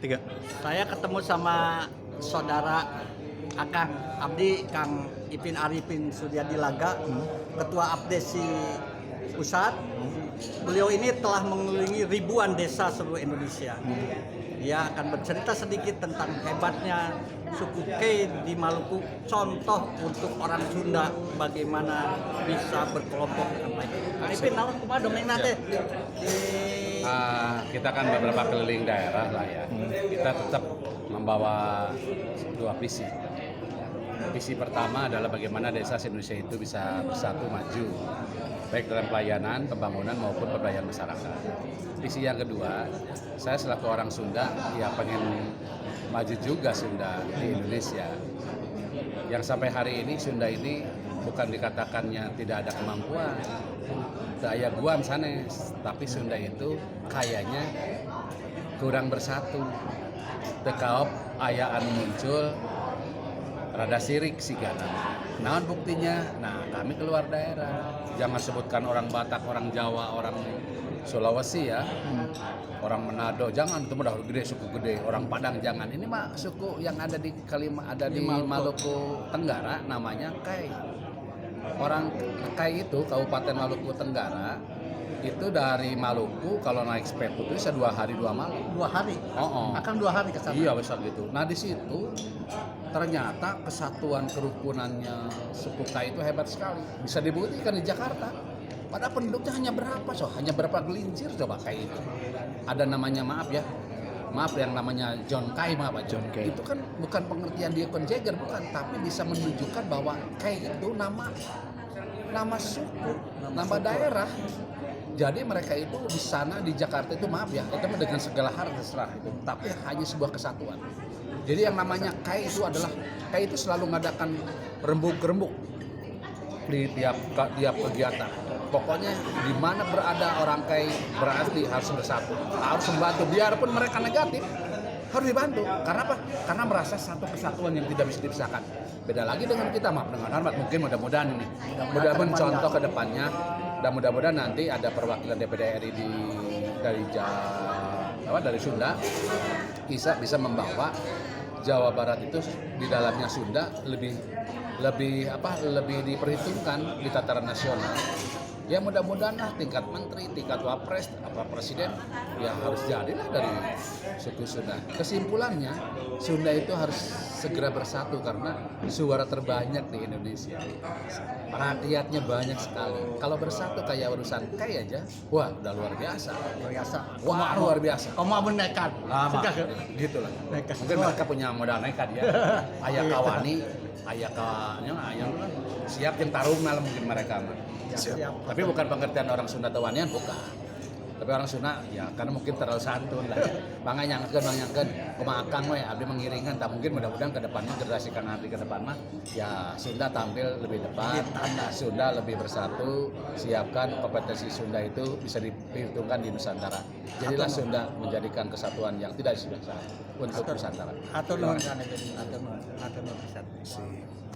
Tiga. Saya ketemu sama saudara Akang Abdi, Kang Ipin Arifin Suryadi Laga, Ketua Abdesi Pusat. Beliau ini telah mengelilingi ribuan desa seluruh Indonesia. Dia akan bercerita sedikit tentang hebatnya suku Kei di Maluku, contoh untuk orang Sunda bagaimana bisa berkelompok dengan baik. Kang Ipin, naon kumaha domengna teh? Kita kan beberapa keliling daerah lah ya. Kita tetap membawa dua visi. Visi pertama adalah bagaimana desa Indonesia itu bisa bersatu maju, baik dalam pelayanan, pembangunan maupun pemberdayaan masyarakat. Visi yang kedua, saya selaku orang Sunda ya pengen maju juga Sunda di Indonesia. Yang sampai hari ini Sunda ini bukan dikatakannya tidak ada kemampuan, daya guam sanes, tapi Sunda itu kayaknya kurang bersatu. Tekaop ayaan muncul rada sirik sih kan. Nah buktinya, kami keluar daerah. Jangan sebutkan orang Batak, orang Jawa, orang Sulawesi ya, orang Manado, jangan itu udah gede, suku gede. Orang Padang jangan. Ini mah suku yang ada di Maluku Tenggara, namanya Kai. Orang Kai itu Kabupaten Maluku Tenggara itu dari Maluku kalau naik sepeda itu bisa 2 hari 2 malam. 2 hari? Akan 2 hari ke sana? Iya besar gitu. Nah di situ ternyata kesatuan kerukunannya suku Kai itu hebat sekali. Bisa dibuktikan di Jakarta. Padahal penduduknya hanya berapa? Hanya berapa gelincir coba Kai itu. Ada namanya maaf yang namanya John Kai, John Kai. Itu kan bukan pengertian dia Jagger, bukan, tapi bisa menunjukkan bahwa Kai itu nama suku, nama daerah. Jadi mereka itu di sana di Jakarta itu itu dengan segala hal terserah itu, tapi hanya sebuah kesatuan. Jadi yang namanya Kai itu selalu mengadakan rembuk-rembuk di tiap kegiatan. Pokoknya di mana berada orang Kai berarti harus bersatu, harus membantu, biarpun mereka negatif harus dibantu. Karena apa? Karena merasa satu kesatuan yang tidak bisa dipisahkan. Beda lagi dengan kita, maaf dengan hormat, mungkin mudah-mudahan ini, mudah-mudahan contoh ke depannya, dan mudah-mudahan nanti ada perwakilan DPD RI dari Sunda bisa membawa Jawa Barat itu di dalamnya Sunda lebih diperhitungkan di tataran nasional. Ya mudah-mudahan lah tingkat menteri, tingkat wapres, presiden ya harus jadilah dari suku Sunda. Kesimpulannya Sunda itu harus segera bersatu karena suara terbanyak di Indonesia. Rakyatnya banyak sekali. Kalau bersatu kayak urusan Kai aja, wah udah luar biasa. Wah luar biasa. Kamu mau nekat? Gitu lah. Mungkin mereka punya modal nekat ya. Ayah kawani, ayah siap yang tarung malam mungkin mereka. Siap. Tapi bukan pengertian orang Sunda tawanian, bukan. Tapi orang Sunda ya karena mungkin terlalu santun lah. Bangga nyangkeun kumaha akang we abdi mengiringan, tak mungkin mudah-mudahan ke depannya generasi Kang Ardi ke depan mah ya Sunda tampil lebih depan, Sunda lebih bersatu, siapkan kompetensi Sunda itu bisa diperhitungkan di Nusantara. Jadilah Sunda menjadikan kesatuan yang tidak bisa untuk Nusantara. Atur nuhun.